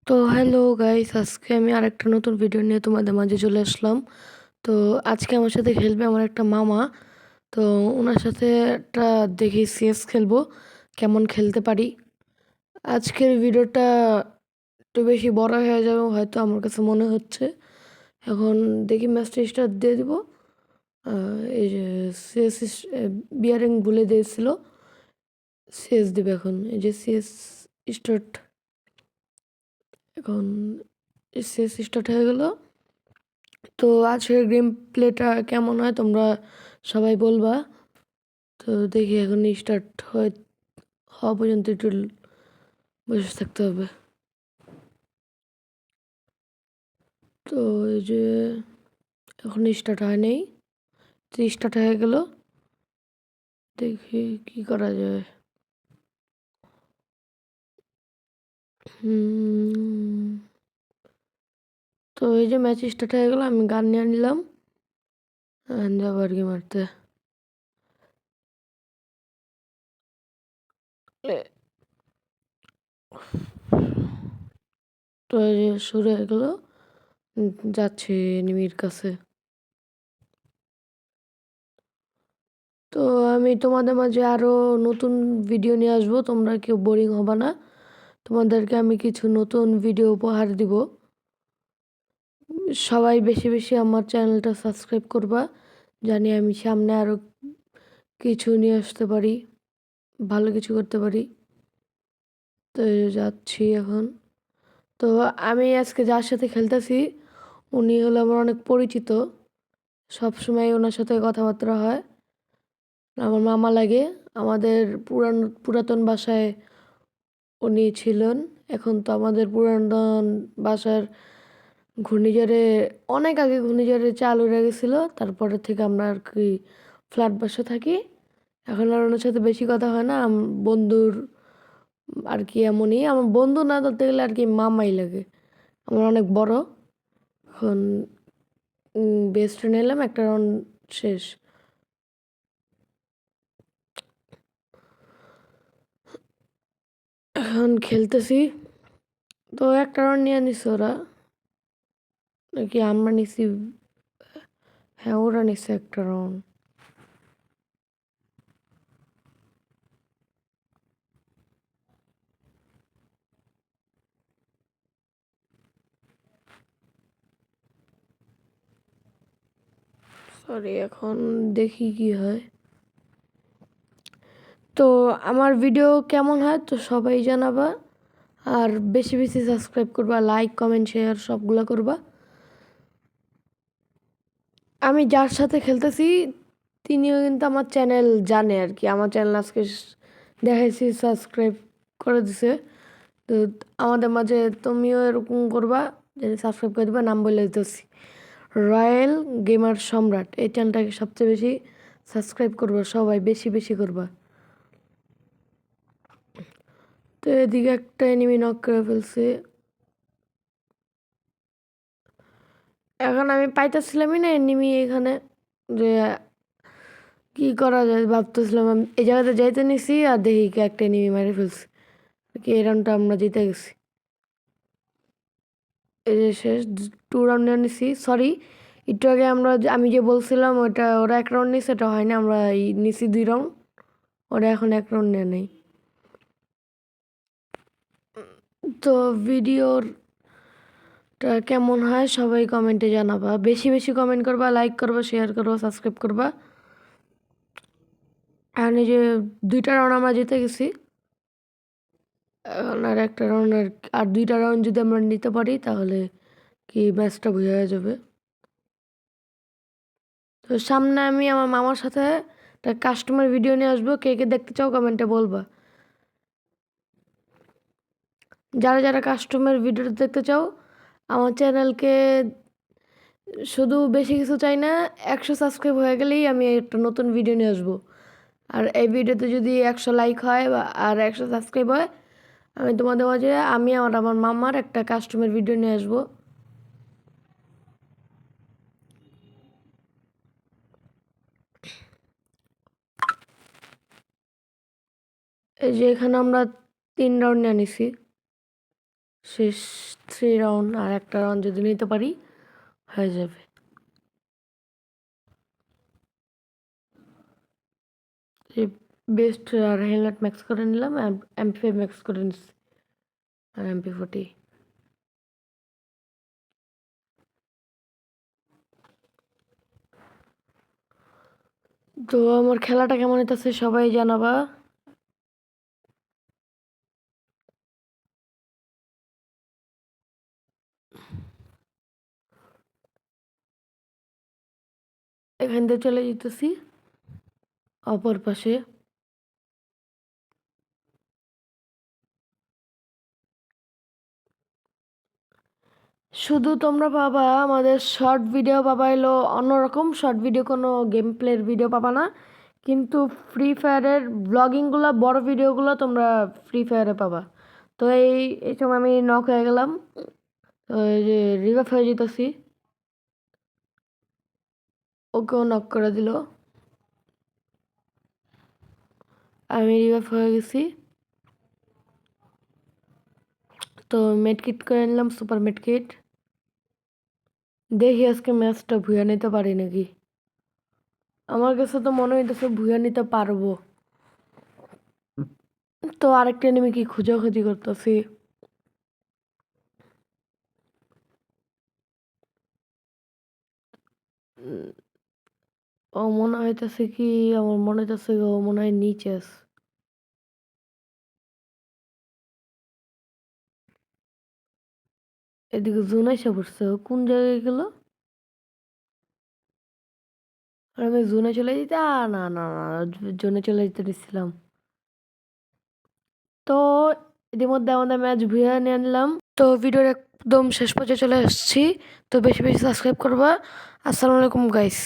তো hello guys, আজকে আমি আরেকটা নতুন ভিডিও নিয়ে তোমাদের মাঝে চলে আসলাম। তো আজকে আমার সাথে খেলবে আমার একটা মামা। তো ওনার সাথে একটা দেখি সিএস খেলবো, কেমন খেলতে পারি। আজকের ভিডিওটা একটু বেশি বড় হয়ে যাবে হয়তো আমার কাছে মনে হচ্ছে। এখন দেখি ম্যাচটা স্টার্ট দিয়ে দিব। এই যে সিএস বিয়ারিং ভুলে দিয়েছিল, সিএস দিবে এখন। এই যে সিএস স্টার্ট, এখন সিএস স্টার্ট হয়ে গেল। তো আজকের গেম প্লেটা কেমন হয় তোমরা সবাই বলবা। তো দেখি এখন স্টার্ট হওয়া পর্যন্ত একটু বসে থাকতে হবে। তো এই যে এখন স্টার্ট হয় নাই, তো স্টার্ট হয়ে গেল। দেখি কি করা যায়। তো এই যে ম্যাচ স্টার্ট হয়ে গেল, আমি গান নিয়ে নিলাম, যাবো আর কি মারতে। তো এই যে শুরু হয়ে গেল, যাচ্ছি এনিমির কাছে। তো আমি তোমাদের মাঝে আরও নতুন ভিডিও নিয়ে আসবো, তোমরা কেউ বোরিং হবে না। তোমাদেরকে আমি কিছু নতুন ভিডিও উপহার দিব। সবাই বেশি বেশি আমার চ্যানেলটা সাবস্ক্রাইব করবা, জানি আমি সামনে আরও কিছু নিয়ে আসতে পারি, ভালো কিছু করতে পারি। তো যাচ্ছি এখন। তো আমি আজকে যার সাথে খেলতেছি উনি হলো আমার অনেক পরিচিত, সব সময় ওনার সাথে কথাবার্তা হয়, আমার মামা লাগে। আমাদের পুরাতন বাসায় উনি ছিলেন। এখন তো আমাদের পুরাতন বাসার ঘূর্ণিঝড়ে, অনেক আগে ঘূর্ণিঝড়ে চাল উড়ে গেছিলো, তারপরে থেকে আমরা আর কি ফ্ল্যাট বাসা থাকি। এখন আর ওনার সাথে বেশি কথা হয় না, বন্ধুর আর কি। এমনই আমার বন্ধু না ধরতে গেলে আর কি মামাই লাগে, আমার অনেক বড়। এখন বেস্ট ফ্রেন্ড এলাম, একটা রাউন্ড শেষ। এখন খেলতেছি। তো একটা রাউন্ড নিয়ে নিছে ওরা, নাকি আমরা নিছি? হ্যাঁ, ওরা নিছে একটা রাউন্ড। সরি, এখন দেখি কি হয়। তো আমার ভিডিও কেমন হয় তো সবাই জানাবা, আর বেশি বেশি সাবস্ক্রাইব করবা, লাইক কমেন্ট শেয়ার সবগুলো করবা। আমি যার সাথে খেলতেছি তিনিও কিন্তু আমার চ্যানেল জানে আর কি, আমার চ্যানেল আজকে দেখাইছি, সাবস্ক্রাইব করে দিছে। তো আমাদের মাঝে তুমিও এরকম করবা, যে সাবস্ক্রাইব করে দিবা। নাম বলে দিতেছি, রয়্যাল গেমার সম্রাট। এই চ্যানেলটাকে সবচেয়ে বেশি সাবস্ক্রাইব করবা, সবাই বেশি বেশি করবা। তো এদিকে একটা এনিমি নক করে ফেলছে। এখন আমি পাইতেছিলামই না এনিমি এখানে, যে কি করা যায় ভাবতেছিলাম। আমি এই জায়গাতে যাইতে নিছি আর দেখি কি একটা এনিমি মারি ফেলছে, কি এই রাউন্ডটা আমরা জিতে গেছি। এই যে শেষ 2 রাউন্ড নিয়ে নিছি। সরি, একটু আগে আমি যে বলছিলাম ওরা 1 রাউন্ড নিছে, এটা হয় না, আমরা নিছি 2 রাউন্ড, ওরা এখন 1 রাউন্ড নিয়ে নেই। তো ভিডিওটা কেমন হয় সবাই কমেন্টে জানাবা, বেশি বেশি কমেন্ট করবা, লাইক করবা, শেয়ার করবা, সাবস্ক্রাইব করবা। এখন এই যে 2টা রাউন্ড আমরা জিতে গেছি। এখন আর একটা রাউন্ড, আর 2টা রাউন্ড যদি আমরা নিতে পারি তাহলে কি ম্যাচটা বোঝা হয়ে যাবে। তো সামনে আমি আমার মামার সাথে একটা কাস্টমার ভিডিও নিয়ে আসবো, কে কে দেখতে চাও কমেন্টে বলবা। যারা যারা কাস্টমার ভিডিওটা দেখতে চাও আমার চ্যানেলকে, শুধু বেশি কিছু চাই না, 100 সাবস্ক্রাইব হয়ে গেলেই আমি একটা নতুন ভিডিও নিয়ে আসবো। আর এই ভিডিওতে যদি 100 লাইক হয় আর 100 সাবস্ক্রাইব হয়, আমি তোমাদের মাঝে আমি আমার মামার একটা কাস্টমার ভিডিও নিয়ে আসবো। এই যে এখানে আমরা 3 রাউন্ড নিয়ে নিছি, শেষ 3 রাউন্ড, আর একটা রাউন্ড যদি নিতে পারি হয়ে যাবে। বেস্ট আর হেলমেট ম্যাক্স করে নিলাম, MP5 ম্যাক্স করে নিচ্ছি আর MP40। তো আমার খেলাটা কেমন হইতেছে সবাই জানাবা। এখান থেকে চলে যেতেছি অপর পাশে। শুধু তোমরা পাবা আমাদের শর্ট ভিডিও পাবা, এলো অন্যরকম শর্ট ভিডিও, কোনো গেম প্লের ভিডিও পাবা না, কিন্তু ফ্রি ফায়ারের ব্লগিংগুলো, বড় ভিডিওগুলো তোমরা ফ্রি ফায়ারে পাবা। তো এই সময় আমি নক হয়ে গেলাম, তো এই যে রিভাইভ হয়ে যেতেছি, ওকেও নক করে দিল, আমি রিভাইভ হয়ে গেছি। তো মেডকিট করে নিলাম, সুপার মেডকিট। দেখি আজকে ম্যাচটা ভুয়া নিতে পারি নাকি। আমার কাছে তো মনে হইতেছে ভুয়া নিতে পারবো। তো আরেকটা এনিমি কি খোঁজাখুঁজি করতেছি। ও মনে হইতেছে কি, আমার মনে হইতেছে ও মনে হয় নিচে আছে। এদিকে জোন এসে পড়ছে, ও কোন জায়গায় গেল? আর আমি জোনে চলে যেতে, না না না, জোনে চলে যেতে দিচ্ছিলাম। তো ইতিমধ্যে আমাদের ম্যাচ ভুয়া নিয়ে নিলাম। তো ভিডিওর একদম শেষ পর্যায়ে চলে আসছি। তো বেশি বেশি সাবস্ক্রাইব করবা। আসসালামু আলাইকুম গাইস।